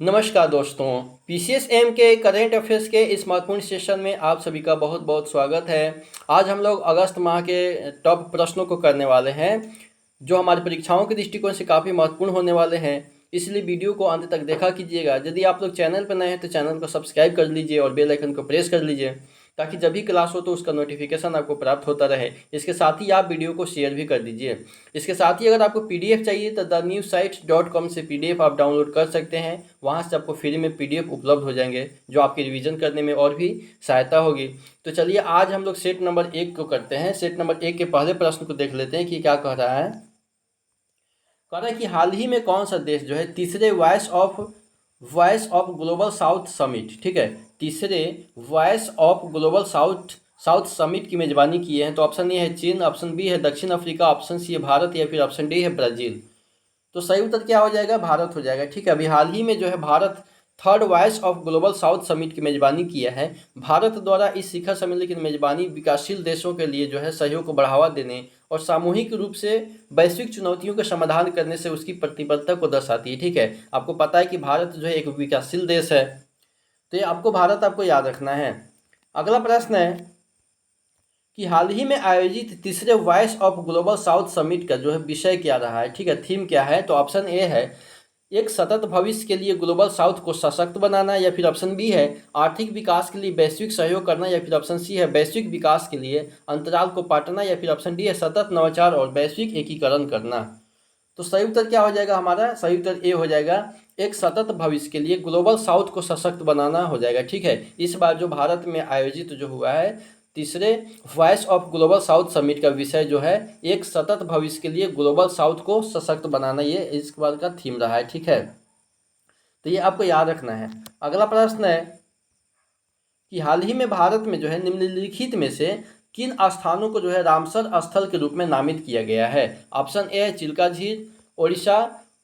नमस्कार दोस्तों। पीसीएसएम के करेंट अफेयर्स के इस महत्वपूर्ण सेशन में आप सभी का बहुत बहुत स्वागत है। आज हम लोग अगस्त माह के टॉप प्रश्नों को करने वाले हैं जो हमारी परीक्षाओं के दृष्टिकोण से काफ़ी महत्वपूर्ण होने वाले हैं, इसलिए वीडियो को अंत तक देखा कीजिएगा। यदि आप लोग चैनल पर नए हैं तो चैनल को सब्सक्राइब कर लीजिए और बेल आइकन को प्रेस कर लीजिए ताकि जब भी क्लास हो तो उसका नोटिफिकेशन आपको प्राप्त होता रहे। इसके साथ ही आप वीडियो को शेयर भी कर दीजिए। इसके साथ ही अगर आपको पीडीएफ चाहिए तो thenewsite.com से पीडीएफ आप डाउनलोड कर सकते हैं। वहाँ से आपको फ्री में पीडीएफ उपलब्ध हो जाएंगे जो आपकी रिवीजन करने में और भी सहायता होगी। तो चलिए आज हम लोग सेट नंबर 1 को करते हैं। सेट नंबर 1 के पहले प्रश्न को देख लेते हैं कि क्या कह रहा है। कह रहा है कि हाल ही में कौन सा देश जो है तीसरे voice of global south summit, ठीक है, तीसरे voice of global south summit की मेजबानी किए हैं। तो ऑप्शन ए है चीन, ऑप्शन बी है दक्षिण अफ्रीका, ऑप्शन सी है भारत या फिर ऑप्शन डी है ब्राज़ील। तो सही उत्तर क्या हो जाएगा? भारत हो जाएगा। ठीक है, अभी हाल ही में जो है Bharat third voice of global south summit की मेजबानी किया है। भारत द्वारा इस शिखर सम्मेलन की मेजबानी विकासशील देशों के लिए जो है सहयोग को बढ़ावा देने और सामूहिक रूप से वैश्विक चुनौतियों का समाधान करने से उसकी प्रतिबद्धता को दर्शाती है। ठीक है, आपको पता है कि भारत जो है एक विकासशील देश है, तो ये आपको भारत आपको याद रखना है। अगला प्रश्न है कि हाल ही में आयोजित तीसरे voice of global south summit का जो है विषय क्या रहा है, ठीक है, थीम क्या है। तो ऑप्शन ए है एक सतत भविष्य के लिए ग्लोबल साउथ को सशक्त बनाना, या फिर ऑप्शन बी है आर्थिक विकास के लिए वैश्विक सहयोग करना, या फिर ऑप्शन सी है वैश्विक विकास के लिए अंतराल को पाटना, या फिर ऑप्शन डी है सतत नवाचार और वैश्विक एकीकरण करना। तो सही उत्तर क्या हो जाएगा हमारा? सही उत्तर ए हो जाएगा, एक सतत भविष्य के लिए ग्लोबल साउथ को सशक्त बनाना हो जाएगा। ठीक है, इस बार जो भारत में आयोजित जो हुआ है तीसरे voice of global south summit का विषय जो है एक सतत भविष्य के लिए ग्लोबल साउथ को सशक्त बनाना, ये इस बार का थीम रहा है। ठीक है, तो ये आपको याद रखना है। अगला प्रश्न है कि हाल ही में भारत में जो है निम्नलिखित में से किन स्थानों को जो है रामसर स्थल के रूप में नामित किया गया है। ऑप्शन ए है चिल्का झील उड़ीसा,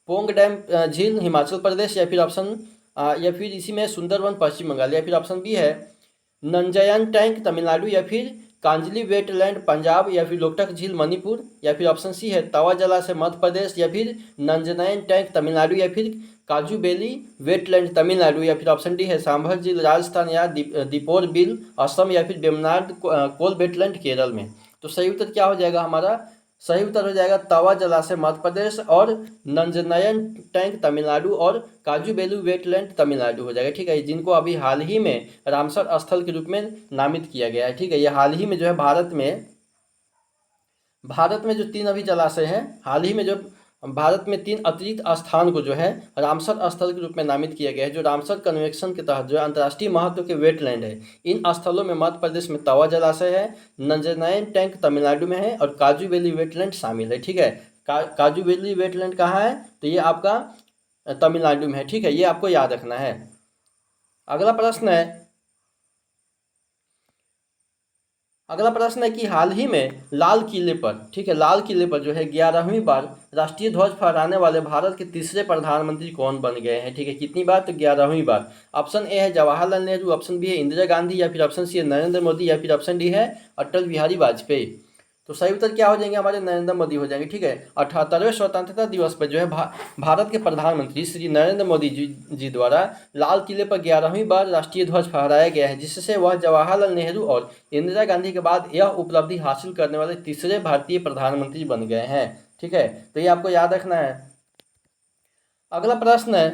पोंग डैम झील हिमाचल प्रदेश, या फिर इसी में सुंदरवन पश्चिम बंगाल, या फिर ऑप्शन बी है नंजायन टैंक तमिलनाडु, या फिर कांजली वेटलैंड पंजाब, या फिर लोकटक झील मणिपुर, या फिर ऑप्शन सी है तवा जलाशय मध्य प्रदेश, या फिर नंजनैन टैंक तमिलनाडु, या फिर काजू बेली वेटलैंड तमिलनाडु, या फिर ऑप्शन डी है सांभर झील राजस्थान या दीपोर बिल असम, या फिर वेमनाड कोल वेटलैंड केरल में। तो सही उत्तर क्या हो जाएगा हमारा? सही उत्तर हो जाएगा तवा जलाशय मध्य प्रदेश और नंजनयन टैंक तमिलनाडु और काजू बेलू वेटलैंड तमिलनाडु हो जाएगा। ठीक है, जिनको अभी हाल ही में रामसर स्थल के रूप में नामित किया गया है। ठीक है, ये हाल ही में जो है भारत में जो 3 अभी जलाशय हैं, हाल ही में जो भारत में 3 अतिरिक्त स्थान को जो है रामसर स्थल के रूप में नामित किया गया है, जो रामसर कन्वेंशन के तहत जो है अंतर्राष्ट्रीय महत्व के वेटलैंड है। इन स्थलों में मध्य प्रदेश में तवा जलाशय है, नंजनैन टैंक तमिलनाडु में है और काजू वैली वेटलैंड शामिल है। ठीक है, काजू वैली वेटलैंड कहाँ है? तो ये आपका तमिलनाडु में है। ठीक है, ये आपको याद रखना है। अगला प्रश्न है कि हाल ही में लाल किले पर, ठीक है, लाल किले पर जो है 11वीं बार राष्ट्रीय ध्वज फहराने वाले भारत के तीसरे प्रधानमंत्री कौन बन गए हैं। ठीक है, कितनी बार? तो 11वीं बार। ऑप्शन ए है जवाहरलाल नेहरू, ऑप्शन बी है इंदिरा गांधी, या फिर ऑप्शन सी है नरेंद्र मोदी, या फिर ऑप्शन डी है अटल बिहारी वाजपेयी। तो सही उत्तर क्या हो जाएंगे हमारे? नरेंद्र मोदी हो जाएंगे। ठीक है, 78वें स्वतंत्रता दिवस पर जो है भारत के प्रधानमंत्री श्री नरेंद्र मोदी जी द्वारा लाल किले पर 11वीं बार राष्ट्रीय ध्वज फहराया गया है, जिससे वह जवाहरलाल नेहरू और इंदिरा गांधी के बाद यह उपलब्धि हासिल करने वाले तीसरे भारतीय प्रधानमंत्री बन गए हैं। ठीक है, तो ये आपको याद रखना है। अगला प्रश्न है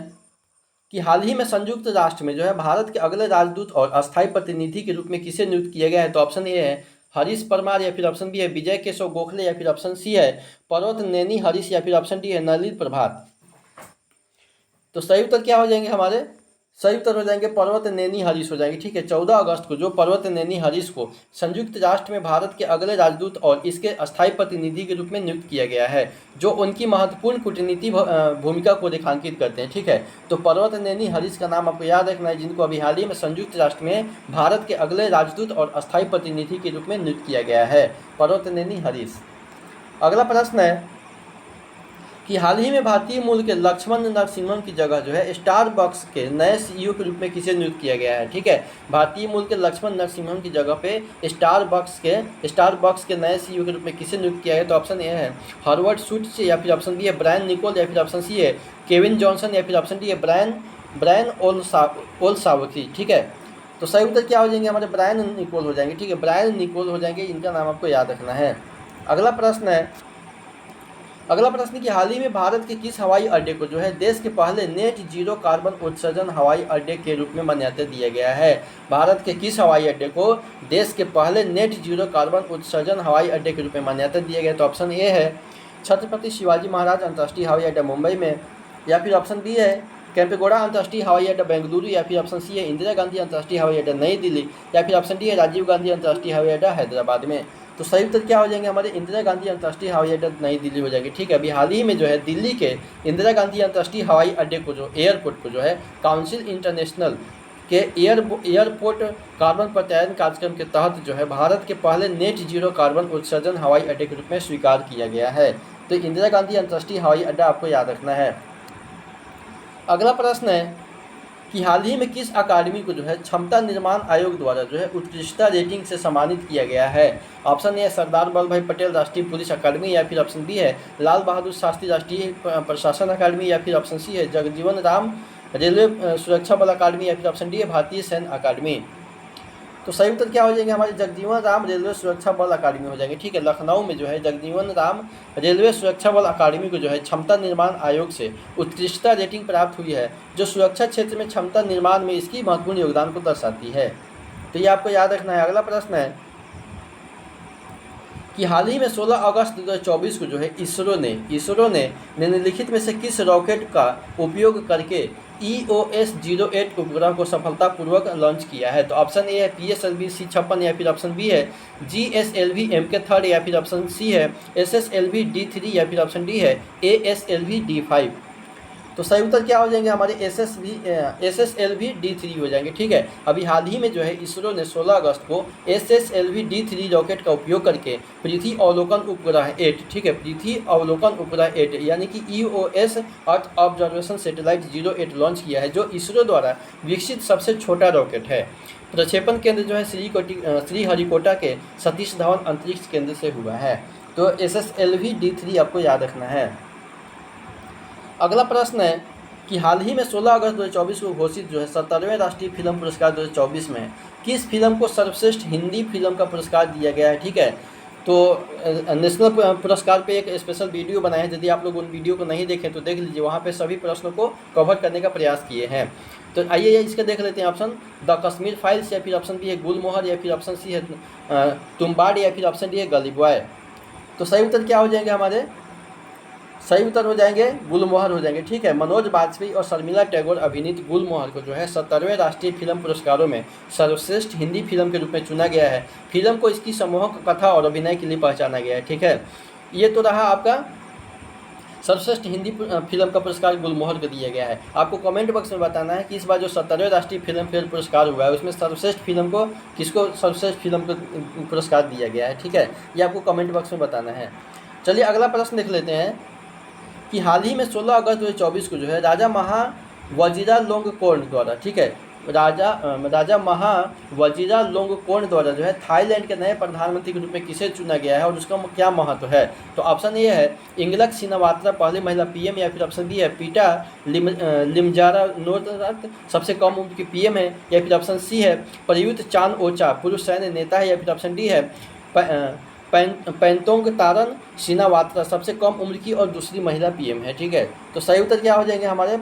कि हाल ही में संयुक्त राष्ट्र में जो है भारत के अगले राजदूत और अस्थायी प्रतिनिधि के रूप में किसे नियुक्त किया गया है। तो ऑप्शन ए है हरीश परमार, या फिर ऑप्शन बी है विजय केशव गोखले, या फिर ऑप्शन सी है पर्वत नैनी हरीश, या फिर ऑप्शन डी है नलिन प्रभात। तो सही उत्तर क्या हो जाएंगे हमारे? सही उत्तर हो जाएंगे पर्वत नैनी हरीश हो जाएंगे। ठीक है, 14 अगस्त को जो पर्वत नैनी हरीश को संयुक्त राष्ट्र में भारत के अगले राजदूत और इसके अस्थायी प्रतिनिधि के रूप में नियुक्त किया गया है, जो उनकी महत्वपूर्ण कूटनीति भूमिका को रेखांकित करते हैं। ठीक है, तो पर्वत नैनी हरीश का नाम आपको याद रखना है, जिनको अभी हाल ही में संयुक्त राष्ट्र में भारत के अगले राजदूत और अस्थायी प्रतिनिधि के रूप में नियुक्त किया गया है, पर्वत नैनी हरीश। अगला प्रश्न है कि हाल ही में भारतीय मूल के लक्ष्मण नरसिम्हम की जगह जो है स्टारबक्स के नए सीईओ के रूप में किसे नियुक्त किया गया है। ठीक है, भारतीय मूल के लक्ष्मण नरसिम्हम की जगह पे स्टारबक्स के नए सीईओ के रूप में किसे नियुक्त किया गया। तो ऑप्शन ए है हार्वर्ड शूट्स, या फिर ऑप्शन बी है ब्रायन निकोल, या फिर ऑप्शन सी है केविन जॉनसन, या फिर ऑप्शन डी है ब्रायन ब्रायन ओल्सावस्की, ठीक है। तो सही उत्तर क्या हो जाएंगे हमारे, ब्रायन निकोल हो जाएंगे, ठीक है, ब्रायन निकोल हो जाएंगे, इनका नाम आपको याद रखना है। अगला प्रश्न कि हाल ही में भारत के किस हवाई अड्डे को जो है देश के पहले नेट जीरो कार्बन उत्सर्जन हवाई अड्डे के रूप में मान्यता दिया गया है। भारत के किस हवाई अड्डे को देश के पहले नेट जीरो कार्बन उत्सर्जन हवाई अड्डे के रूप में मान्यता दिया गया? तो ऑप्शन ए है छत्रपति शिवाजी महाराज अंतर्राष्ट्रीय हवाई अड्डा मुंबई में, या फिर ऑप्शन बी है कैंपेगौड़ा अंतर्राष्ट्रीय हवाई अड्डा बेंगलुरु, या फिर ऑप्शन सी है इंदिरा गांधी अंतर्राष्ट्रीय हवाई अड्डा नई दिल्ली, या फिर ऑप्शन डी है राजीव गांधी अंतर्राष्ट्रीय हवाई अड्डा हैदराबाद में। तो सही उत्तर क्या हो जाएंगे हमारे, इंदिरा गांधी अंतर्राष्ट्रीय हवाई अड्डा नई दिल्ली हो जाएगी, ठीक है। अभी हाल ही में जो है दिल्ली के इंदिरा गांधी अंतर्राष्ट्रीय हवाई अड्डे को जो एयरपोर्ट को जो है काउंसिल इंटरनेशनल के एयरपोर्ट कार्बन प्रत्यायन कार्यक्रम के तहत जो है भारत के पहले नेट जीरो कार्बन उत्सर्जन हवाई अड्डे के रूप में स्वीकार किया गया है। तो इंदिरा गांधी अंतर्राष्ट्रीय हवाई अड्डा आपको याद रखना है। अगला प्रश्न है कि हाल ही में किस अकादमी को जो है क्षमता निर्माण आयोग द्वारा जो है उत्कृष्टता रेटिंग से सम्मानित किया गया है? ऑप्शन ए है सरदार वल्लभ भाई पटेल राष्ट्रीय पुलिस अकादमी, या फिर ऑप्शन बी है लाल बहादुर शास्त्री राष्ट्रीय प्रशासन अकादमी, या फिर ऑप्शन सी है जगजीवन राम रेलवे सुरक्षा बल अकादमी, या फिर ऑप्शन डी है भारतीय सैन्य अकादमी। तो सही उत्तर क्या हो जाएंगे हमारे, जगजीवन राम रेलवे सुरक्षा बल अकादमी हो जाएंगे, ठीक है। लखनऊ में जो है जगजीवन राम रेलवे सुरक्षा बल अकादमी को जो है क्षमता निर्माण आयोग से उत्कृष्टता रेटिंग प्राप्त हुई है, जो सुरक्षा क्षेत्र में क्षमता निर्माण में इसकी महत्वपूर्ण योगदान को दर्शाती है। तो ये आपको याद रखना है। अगला प्रश्न है कि हाल ही में 16 अगस्त 2024 को जो है इसरो ने निम्नलिखित में से किस रॉकेट का उपयोग करके EOS 08 उपग्रह को सफलतापूर्वक लॉन्च किया है? तो ऑप्शन ए है PSLV C56, या फिर ऑप्शन बी है GSLV MK3, या फिर ऑप्शन सी है SSLV D3, या फिर ऑप्शन डी है ASLV D5। तो सही उत्तर क्या हो जाएंगे हमारे, SSLV D3 हो जाएंगे, ठीक है। अभी हाल ही में जो है इसरो ने 16 अगस्त को SSLV D3 रॉकेट का उपयोग करके पृथ्वी अवलोकन उपग्रह 8, ठीक है, पृथ्वी अवलोकन उपग्रह 8 यानी कि EOS earth observation satellite 08 launch किया है, जो इसरो द्वारा विकसित सबसे छोटा रॉकेट है। प्रक्षेपण केंद्र जो है श्रीहरिकोटा के सतीश धवन अंतरिक्ष केंद्र से हुआ है। तो SSLV D3 आपको याद रखना है। अगला प्रश्न है कि हाल ही में 16 अगस्त 2024 को घोषित जो है 17वें राष्ट्रीय फिल्म पुरस्कार 2024 में किस फिल्म को सर्वश्रेष्ठ हिंदी फिल्म का पुरस्कार दिया गया है? ठीक है, तो नेशनल पुरस्कार पे एक स्पेशल वीडियो बनाया है, यदि आप लोग उन वीडियो को नहीं देखें तो देख लीजिए, वहाँ पे सभी प्रश्नों को कवर करने का प्रयास किए हैं। तो आइए इसका देख लेते हैं। ऑप्शन द कश्मीर फाइल्स, या फिर ऑप्शन बी है गुलमोहर, या फिर ऑप्शन सी है तुम्बाड़, या फिर ऑप्शन डी है गली बॉय। तो सही उत्तर क्या हो जाएंगे हमारे, सही उत्तर हो जाएंगे गुलमोहर हो जाएंगे, ठीक है। मनोज बाजपेयी और शर्मिला टैगोर अभिनीत गुलमोहर को जो है 17वें राष्ट्रीय फिल्म पुरस्कारों में सर्वश्रेष्ठ हिंदी फिल्म के रूप में चुना गया है। फिल्म को इसकी सम्मोहक कथा और अभिनय के लिए पहचाना गया है, ठीक है। ये तो रहा आपका सर्वश्रेष्ठ हिंदी फिल्म का पुरस्कार गुलमोहर को दिया गया है। आपको कमेंट बॉक्स में बताना है कि इस बार जो 17वें राष्ट्रीय फिल्म फेयर पुरस्कार हुआ है उसमें सर्वश्रेष्ठ फिल्म को किसको सर्वश्रेष्ठ फिल्म को पुरस्कार दिया गया है, ठीक है। ये आपको कमेंट बॉक्स में बताना है। चलिए अगला प्रश्न देख लेते हैं कि हाल ही में 16 अगस्त 2024 को जो है राजा महावजीरालोंगकोर्न द्वारा, ठीक है, राजा महावजीरालोंगकोर्न द्वारा जो है थाईलैंड के नए प्रधानमंत्री के रूप में किसे चुना गया है और उसका क्या महत्व है? तो ऑप्शन ए है इंगलक सिनावात्रा पहली महिला पीएम, या फिर ऑप्शन बी है पीटा लिमजारा नोरत सबसे कम उम्र की पीएम है, या फिर ऑप्शन सी है प्रयुत चान ओचा पुरुष सैन्य नेता है, या फिर ऑप्शन डी है पैंतोंग तारन सिनावात्रा सबसे कम उम्र की और दूसरी महिला पीएम है, ठीक है। तो सही उत्तर क्या हो जाएंगे हमारे,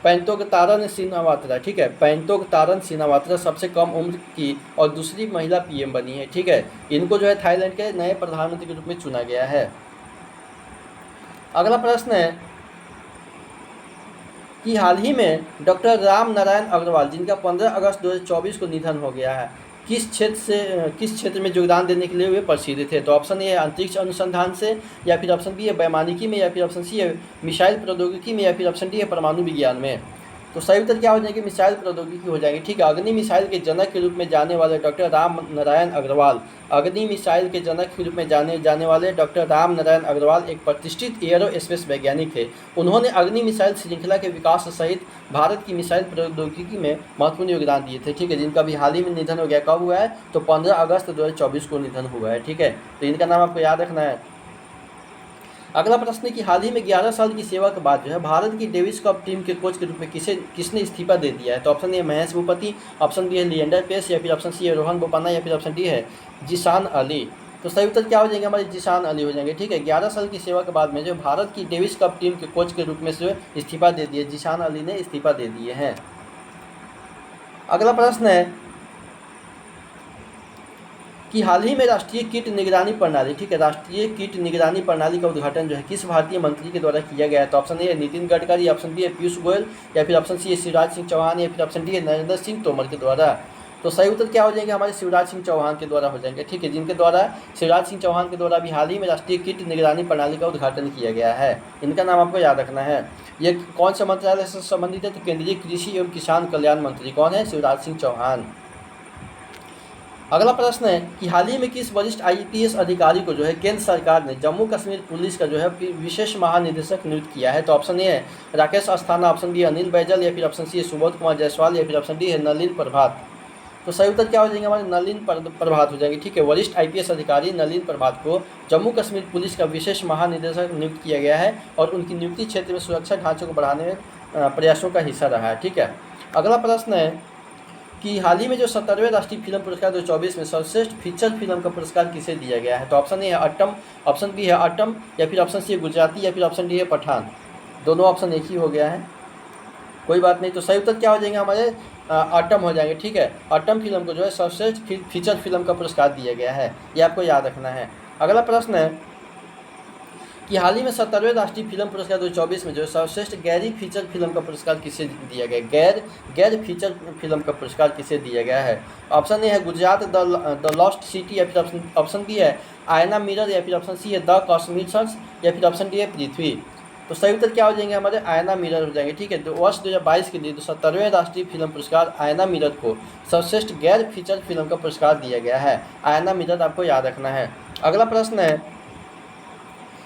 पैंतोंग तारन सिनावात्रा, ठीक है, पैंतोंग तारन सिनावात्रा सबसे कम उम्र की और दूसरी महिला पीएम बनी है, ठीक है। इनको जो है थाईलैंड के नए प्रधानमंत्री के रूप में चुना गया है। अगला प्रश्न है कि हाल ही में डॉक्टर राम नारायण अग्रवाल, जिनका 15 अगस्त 2024 को निधन हो गया है, किस क्षेत्र में योगदान देने के लिए वे प्रसिद्ध थे? तो ऑप्शन ए है अंतरिक्ष अनुसंधान से, या फिर ऑप्शन बी है वैमानिकी में, या फिर ऑप्शन सी है मिसाइल प्रौद्योगिकी में, या फिर ऑप्शन डी है परमाणु विज्ञान में। तो सही उत्तर क्या हो जाएंगे, मिसाइल प्रौद्योगिकी हो जाएंगे, ठीक है। अग्नि मिसाइल के जनक के रूप में जाने वाले डॉक्टर राम नारायण अग्रवाल, अग्नि मिसाइल के जनक के रूप में जाने वाले डॉक्टर राम नारायण अग्रवाल एक प्रतिष्ठित एयरोस्पेस वैज्ञानिक थे। उन्होंने अग्नि मिसाइल श्रृंखला के विकास सहित भारत की मिसाइल प्रौद्योगिकी में महत्वपूर्ण योगदान दिए थे, ठीक है, जिनका भी हाल ही में निधन हो गया। कब हुआ है? तो 15 अगस्त 2024 को निधन हुआ है, ठीक है। तो इनका नाम आपको याद रखना है। अगला प्रश्न है कि हाल ही में 11 साल की सेवा के बाद जो है भारत की डेविस कप टीम के कोच के रूप में किसने इस्तीफा दे दिया है? तो option A Mahesh Bhupathi, option B है लिएंडर पेस, या फिर ऑप्शन सी है रोहन बोपन्ना, या फिर ऑप्शन डी है जीशान अली। तो सही उत्तर क्या हो जाएंगे हमारे? जीशान अली हो जाएंगे। ठीक है, 11 साल की सेवा के बाद में जो भारत की डेविस कप टीम के कोच के रूप में से इस्तीफा दे दिए, जीशान अली ने इस्तीफा दे दिए हैं। अगला प्रश्न है कि हाल ही में राष्ट्रीय कीट निगरानी प्रणाली, ठीक है, राष्ट्रीय कीट निगरानी प्रणाली का उद्घाटन जो है किस भारतीय मंत्री के द्वारा किया गया है? तो ऑप्शन ए है नितिन गडकरी, ऑप्शन बी है पीयूष गोयल, या फिर ऑप्शन सी है शिवराज सिंह चौहान, या फिर ऑप्शन डी है नरेंद्र सिंह तोमर के द्वारा। तो सही उत्तर क्या हो जाएंगे हमारे? शिवराज सिंह चौहान के द्वारा हो जाएंगे। ठीक है, जिनके द्वारा शिवराज सिंह चौहान के द्वारा भी हाल ही में राष्ट्रीय कीट निगरानी प्रणाली का उद्घाटन किया गया है। इनका नाम आपको याद रखना है। ये कौन सा मंत्रालय से संबंधित है? तो केंद्रीय कृषि एवं किसान कल्याण मंत्री कौन है? शिवराज सिंह चौहान। अगला प्रश्न है कि हाल ही में किस वरिष्ठ आईपीएस अधिकारी को जो है केंद्र सरकार ने जम्मू कश्मीर पुलिस का जो है विशेष महानिदेशक नियुक्त किया है? तो ऑप्शन ए है राकेश अस्थाना, ऑप्शन बी अनिल बैजल, या फिर ऑप्शन सी है सुबोध कुमार जायसवाल, या फिर ऑप्शन डी है नलिन प्रभात। तो सही उत्तर क्या हो जाएंगे हमारे? नलिन प्रभात हो जाएंगे। ठीक है, वरिष्ठ आईपीएस अधिकारी नलिन प्रभात को जम्मू कश्मीर पुलिस का विशेष महानिदेशक नियुक्त किया गया है और उनकी नियुक्ति क्षेत्र में सुरक्षा ढांचे को बढ़ाने में प्रयासों का हिस्सा रहा है। ठीक है, अगला प्रश्न है कि हाल ही में जो 17वें राष्ट्रीय फिल्म पुरस्कार 2024 में सर्वश्रेष्ठ फीचर फिल्म का पुरस्कार किसे दिया गया है? तो ऑप्शन ए है अट्टम, ऑप्शन बी है अट्टम, या फिर ऑप्शन सी है गुजराती, या फिर ऑप्शन डी है पठान। दोनों ऑप्शन एक ही हो गया है, कोई बात नहीं। तो सही उत्तर क्या हो जाएंगे हमारे? अट्टम हो जाएंगे। ठीक है, अट्टम फिल्म को जो है सर्वश्रेष्ठ फीचर फिल्म का पुरस्कार दिया गया है, ये आपको याद रखना है। अगला प्रश्न है कि हाल ही में 17वें राष्ट्रीय फिल्म पुरस्कार 2024 में जो सर्वश्रेष्ठ गैरी फीचर फिल्म का पुरस्कार किसे दिया गया? गैर फीचर फिल्म का पुरस्कार किसे दिया गया है? ऑप्शन ए है गुजरात द लॉस्ट सिटी, या फिर ऑप्शन बी है आयना मिरर, या फिर ऑप्शन सी है द कॉस्मिशंस, या फिर ऑप्शन डी है पृथ्वी। तो सही उत्तर क्या हो जाएंगे हमारे? आयना मिरर हो जाएंगे। ठीक है, तो वर्ष 2022 के लिए 17वें राष्ट्रीय फिल्म पुरस्कार आयना मिरर को सर्वश्रेष्ठ गैर फीचर फिल्म का पुरस्कार दिया गया है। आयना मिरर आपको याद रखना है।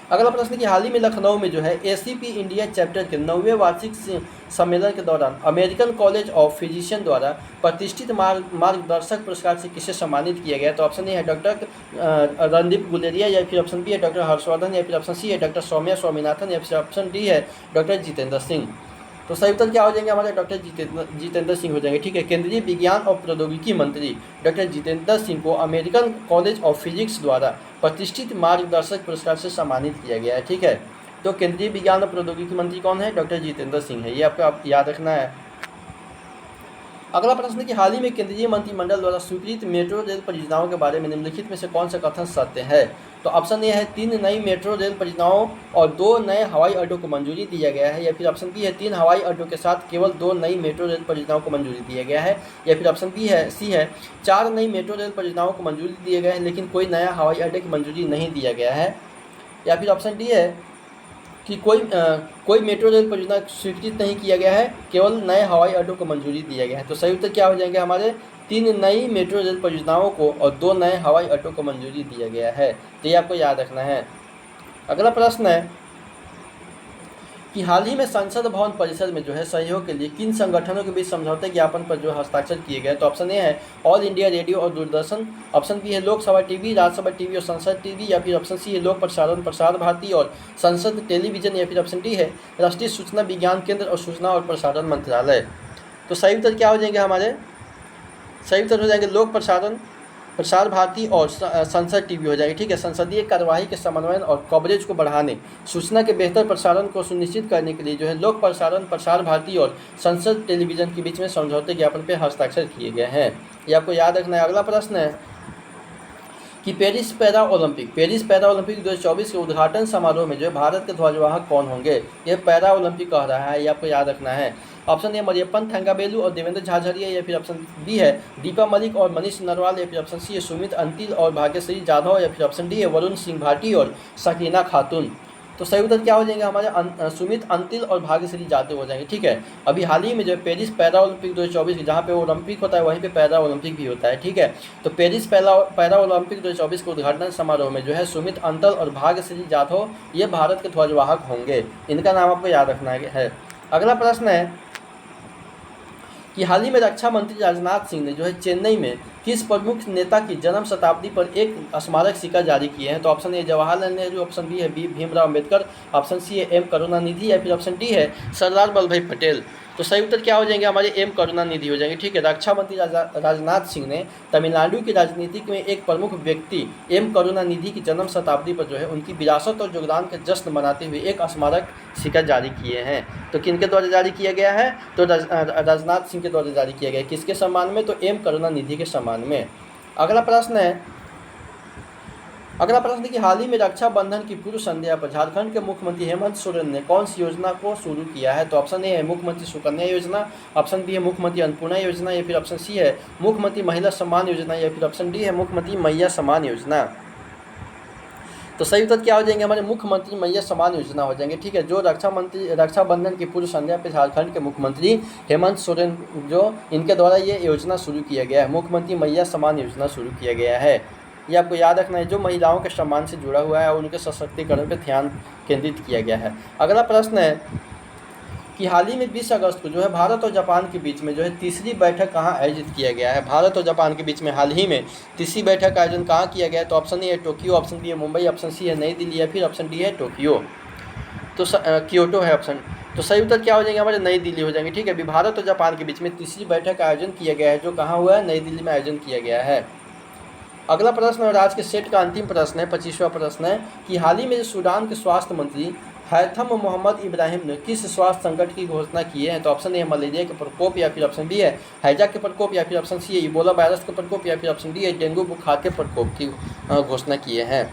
अगला प्रश्न कि हाल ही में लखनऊ में जो है एसीपी इंडिया चैप्टर के 9वें वार्षिक सम्मेलन के दौरान अमेरिकन कॉलेज ऑफ फिजिशियन द्वारा प्रतिष्ठित मार्गदर्शक पुरस्कार से किसे सम्मानित किया गया? तो ऑप्शन ए है डॉक्टर रणदीप गुलेरिया, या फिर ऑप्शन बी है डॉक्टर हर्षवर्धन, या फिर ऑप्शन सी है डॉक्टर सौम्या स्वामीनाथन, या फिर ऑप्शन डी है डॉक्टर जितेंद्र सिंह। तो सही उत्तर क्या हो जाएंगे हमारे? डॉक्टर जितेंद्र सिंह हो जाएंगे। ठीक है, केंद्रीय विज्ञान और प्रौद्योगिकी मंत्री डॉक्टर जितेंद्र सिंह को अमेरिकन कॉलेज ऑफ फिजिक्स द्वारा प्रतिष्ठित मार्गदर्शक पुरस्कार से सम्मानित किया गया है। ठीक है, तो केंद्रीय विज्ञान और प्रौद्योगिकी मंत्री कौन है? डॉक्टर जितेंद्र सिंह है, ये आपको याद रखना है। अगला प्रश्न कि हाल ही में केंद्रीय मंत्रिमंडल द्वारा स्वीकृत मेट्रो रेल परियोजनाओं के बारे में निम्नलिखित में से कौन सा कथन सत्य है? तो ऑप्शन ए है 3 नई मेट्रो रेल परियोजनाओं और 2 नए हवाई अड्डों को मंजूरी दिया गया है, या फिर ऑप्शन बी है 3 हवाई अड्डों के साथ केवल 2 नई मेट्रो रेल परियोजनाओं को मंजूरी दिया गया है, या फिर ऑप्शन सी है 4 नई मेट्रो रेल परियोजनाओं को मंजूरी दिए गए हैं लेकिन कोई नया हवाई अड्डे की मंजूरी नहीं दिया गया है, या फिर ऑप्शन डी है कि कोई मेट्रो रेल परियोजना स्वीकृत नहीं किया गया है, केवल नए हवाई अड्डों को मंजूरी दिया गया है। तो सही उत्तर क्या हो जाएंगे हमारे? 3 नई मेट्रो रेल परियोजनाओं को और 2 नए हवाई अड्डों को मंजूरी दिया गया है, तो ये आपको याद रखना है। अगला प्रश्न है कि हाल ही में संसद भवन परिसर में जो है सहयोग के लिए किन संगठनों के बीच समझौते ज्ञापन पर जो हस्ताक्षर किए गए? तो ऑप्शन ए है ऑल इंडिया रेडियो और दूरदर्शन, ऑप्शन बी है लोकसभा टीवी, राज्यसभा टीवी और संसद टीवी, या फिर ऑप्शन सी है लोक प्रसारण प्रसार भारती और संसद टेलीविजन, या फिर ऑप्शन डी है राष्ट्रीय सूचना विज्ञान केंद्र और सूचना और प्रसारण मंत्रालय। तो सही उत्तर क्या हो जाएंगे हमारे? सही उत्तर हो जाएंगे लोक प्रसार भारती और संसद टीवी हो जाएगी। ठीक है, संसदीय कार्यवाही के समन्वयन और कवरेज को बढ़ाने, सूचना के बेहतर प्रसारण को सुनिश्चित करने के लिए जो है लोक प्रसार भारती और संसद टेलीविजन के बीच में समझौते ज्ञापन पर हस्ताक्षर किए गए हैं, ये आपको याद रखना है। अगला प्रश्न है कि पेरिस पैरा ओलंपिक 2024 के उद्घाटन समारोह में जो है भारत के ध्वजवाहक कौन होंगे? ये पैरा ओलंपिक कह रहा है, ये आपको याद रखना है। ऑप्शन ए मरियप्पन थंगावेलु और देवेंद्र झाझड़िया, या फिर ऑप्शन बी है दीपा मलिक और मनीष नरवाल, या फिर ऑप्शन सी है सुमित अंतिल और भाग्यश्री जाधव, या फिर ऑप्शन डी है वरुण सिंह भाटी और सकीना खातून। तो सही उत्तर क्या हो जाएंगे हमारे? सुमित अंतिल और भाग्यश्री जाधव हो जाएंगे। ठीक है, अभी हाल ही में जो पेरिस पैरा ओलंपिक 2024 जहाँ पे ओलंपिक होता है वहीं पे पैरा ओलंपिक भी होता है। ठीक है, तो पेरिस पैरा ओलंपिक 2024 के उद्घाटन समारोह में जो है सुमित अंतिल और भाग्यश्री जाधव ये भारत के ध्वजवाहक होंगे, इनका नाम आपको याद रखना है। अगला प्रश्न है कि हाल ही में रक्षा मंत्री राजनाथ सिंह ने जो है चेन्नई में किस प्रमुख नेता की जन्म शताब्दी पर एक स्मारक सिक्का जारी किए हैं? तो option A Jawaharlal Nehru, option B है B Bhimrao Ambedkar, option C है एम करुणानिधि या फिर ऑप्शन डी है सरदार वल्लभ भाई पटेल। तो सही उत्तर क्या हो जाएंगे हमारे एम करुणानिधि हो जाएंगे। ठीक है, रक्षा मंत्री राजनाथ सिंह ने तमिलनाडु की राजनीति में एक प्रमुख व्यक्ति एम करुणानिधि की जन्म शताब्दी पर जो है उनकी विरासत और योगदान का जश्न मनाते हुए एक स्मारक सिक्का जारी किए हैं। तो किनके द्वारा जारी किया गया है? तो राजनाथ सिंह के द्वारा जारी किया गया है। किसके सम्मान में? तो एम करुणानिधि के सम्मान में। अगला प्रश्न देखिए, हाल ही में रक्षाबंधन की पूर्व संध्या पर झारखंड के मुख्यमंत्री हेमंत सोरेन ने कौन सी योजना को शुरू किया है? तो ऑप्शन ए है मुख्यमंत्री सुकन्या योजना, ऑप्शन बी है मुख्यमंत्री अन्नपूर्णा योजना या फिर ऑप्शन सी है मुख्यमंत्री महिला सम्मान योजना या फिर ऑप्शन डी है मुख्यमंत्री मैया सम्मान योजना। तो सही उत्तर क्या हो जाएंगे हमारे मुख्यमंत्री मैया सम्मान योजना हो जाएंगे। ठीक है, जो रक्षाबंधन की पूर्व संध्या पर झारखंड के मुख्यमंत्री हेमंत सोरेन जो इनके द्वारा ये योजना शुरू किया गया है, मुख्यमंत्री मैया सम्मान योजना शुरू किया गया है। ये आपको याद रखना है, जो महिलाओं के सम्मान से जुड़ा हुआ है और उनके सशक्तिकरण पर ध्यान केंद्रित किया गया है। अगला प्रश्न है कि हाल ही में 20 अगस्त को जो है भारत और जापान के बीच में जो है तीसरी बैठक कहाँ आयोजित किया गया है? भारत और जापान के बीच में हाल ही में तीसरी बैठक का आयोजन कहाँ किया गया है? तो ऑप्शन ए है टोक्यो, ऑप्शन बी है मुंबई, ऑप्शन सी है नई दिल्ली या फिर ऑप्शन डी है टोक्यो। तो क्योटो है ऑप्शन। तो सही उत्तर क्या हो जाएंगे हमारे? नई दिल्ली हो जाएंगे। ठीक है, अभी भारत और जापान के बीच में तीसरी बैठक का आयोजन किया गया है, जो कहाँ हुआ है? नई दिल्ली में आयोजन किया गया है। अगला प्रश्न और आज के सेट का अंतिम प्रश्न है, 25वां प्रश्न है कि हाल ही में सूडान के स्वास्थ्य मंत्री हैथम मोहम्मद इब्राहिम ने किस स्वास्थ्य संकट की घोषणा की है? तो ऑप्शन ए है मलेरिया के प्रकोप या फिर ऑप्शन बी है हैजा के प्रकोप या फिर ऑप्शन सी है इबोला वायरस के प्रकोप या फिर ऑप्शन डी है डेंगू बुखार के प्रकोप की घोषणा किए हैं।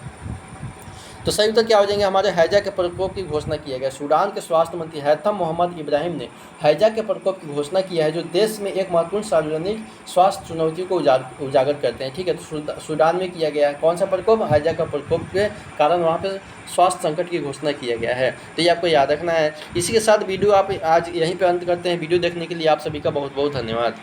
तो सही उत्तर क्या हो जाएंगे हमारे? हैजा के प्रकोप की घोषणा किया गया। सूडान के स्वास्थ्य मंत्री हैथम मोहम्मद इब्राहिम ने हैजा के प्रकोप की घोषणा किया है, जो देश में एक महत्वपूर्ण सार्वजनिक स्वास्थ्य चुनौती को उजागर करते हैं। ठीक है, तो सूडान में किया गया है कौन सा प्रकोप? हैजा का प्रकोप के कारण वहाँ पे स्वास्थ्य संकट की घोषणा किया गया है। तो ये आपको याद रखना है। इसी के साथ वीडियो आप आज यहीं पर अंत करते हैं। वीडियो देखने के लिए आप सभी का बहुत बहुत धन्यवाद।